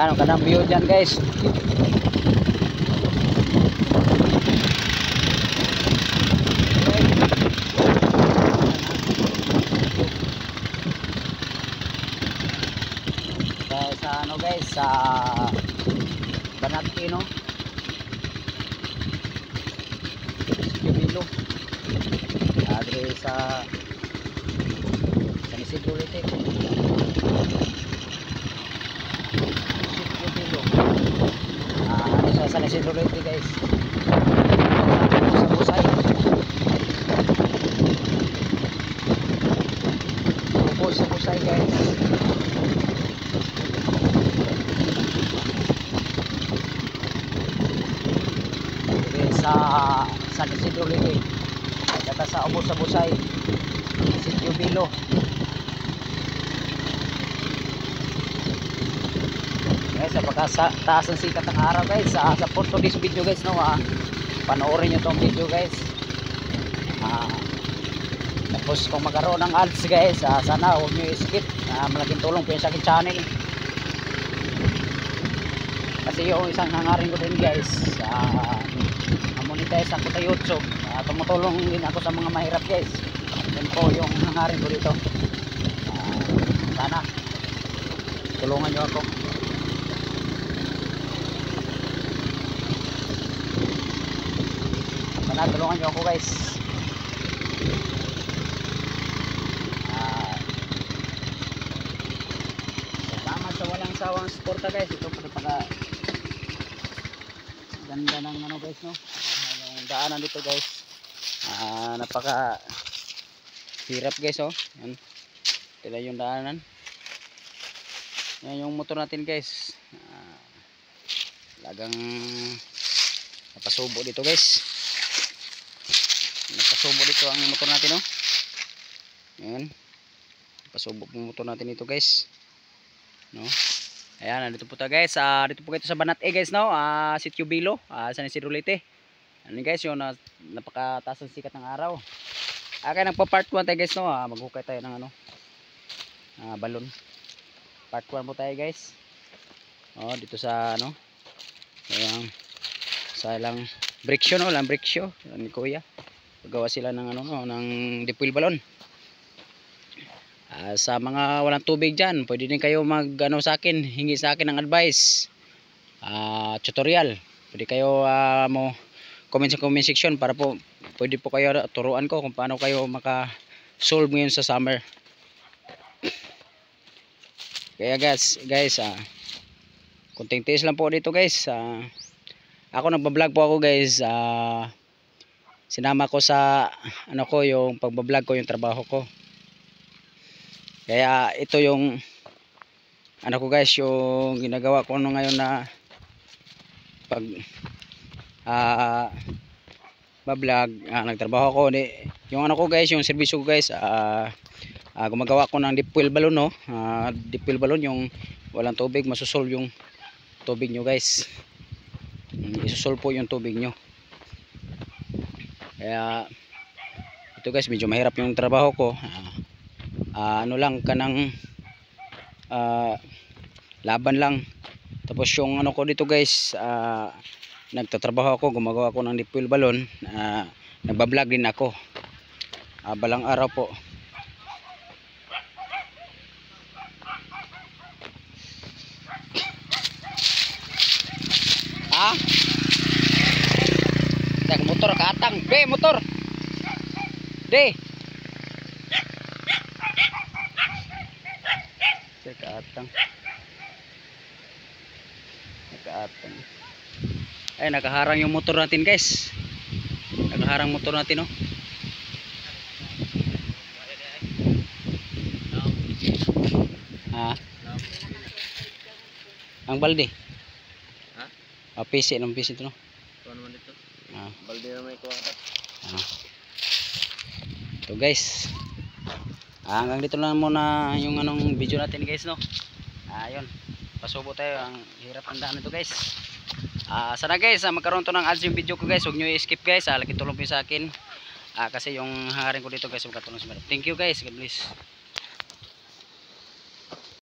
Yan, ang kanang view dyan guys. Sa ano guys, sa Banatino Jubilo adre sa San Isidro Leyte Jubilo ano sa San Isidro Leyte guys, sa Busay Ubos sa Busay guys. Sa San Isidro Leyte kata sa Ubos sa Busay si Jubilo. Guys, sa pagkataas ng sikat ng araw guys, support to this video guys, no, panoorin nyo tong video guys. Tapos kung magkaroon ng ads guys, sana huwag nyo i-skip, malaking tulong po yun sa aking channel. Kasi yung isang hangarin ko din guys, monetize ako sa YouTube, tumutulong din ako sa mga mahirap guys. Yan po yung hangarin ko dito. Sana tulungan nyo ako. Sana tulungan nyo ako guys. Salamat sa walang sawang suporta guys. Ito pagka ganda ng ano guys, no, yung daanan dito guys, napaka hirap guys, oh. Yan, ito yung daanan. Yan yung motor natin guys, lagang napasubo dito guys, napasubo dito ang motor natin, oh. Yan, napasubo yung motor natin dito guys, no. Ayan, dito po tayo guys, dito po kayo sa Banat guys, no, si Jubilo, San Isidro Leyte. Ano guys, yung napakataas ng sikat ng araw. Kaya nagpa-part 1 tayo guys, no, maghukay tayo ng ano, balon. Part 1 po tayo guys. Dito sa ano, ayan, sa ilang brick show, no, ilang brick show ni Kuya. Pagawa sila ng ano, no, ng dipwheel balon. Sa mga walang tubig dyan, pwede din kayo mag ano sa akin, hingi sa akin ng advice, tutorial. Pwede kayo mo comment sa comment section para po pwede po kayo turuan ko kung paano kayo maka solve ngayon sa summer. Kaya guys, kunting tiis lang po dito guys. Ako nagbablog po ako guys, sinama ko sa ano ko, yung pagbablog ko, yung trabaho ko. Kaya ito yung ano ko guys, yung ginagawa ko ngayon na pag bablog, nagtrabaho ko. Yung ano ko guys, yung service ko guys, gumagawa ko ng deep well balloon, no, deep well balloon, yung walang tubig, masusolve yung tubig nyo guys, isusolve po yung tubig nyo. Kaya ito guys, medyo mahirap yung trabaho ko. Ano lang kanang laban lang. Tapos yung ano ko dito guys, nagtatrabaho ako, gumagawa ako ng deep well balloon, nagbablog din ako, balang araw po. Motor katang, be motor de katang. Ay, nakaharang yung motor natin guys, nakaharang motor natin, oh. Ang balde, PC ng PC ito, no. Ito naman dito, balde na may kuha. Ito guys, hanggang dito lang muna yung anong video natin guys, no. Ayun, pasubo tayo, ang hirap ng daan nito guys. Sana guys, magkaroon to ng ads yung video ko guys, huwag nyo i-skip guys, laki tulong po sa akin, kasi yung hangarin ko dito guys, magkatulong sa mga. Thank you guys, God bless.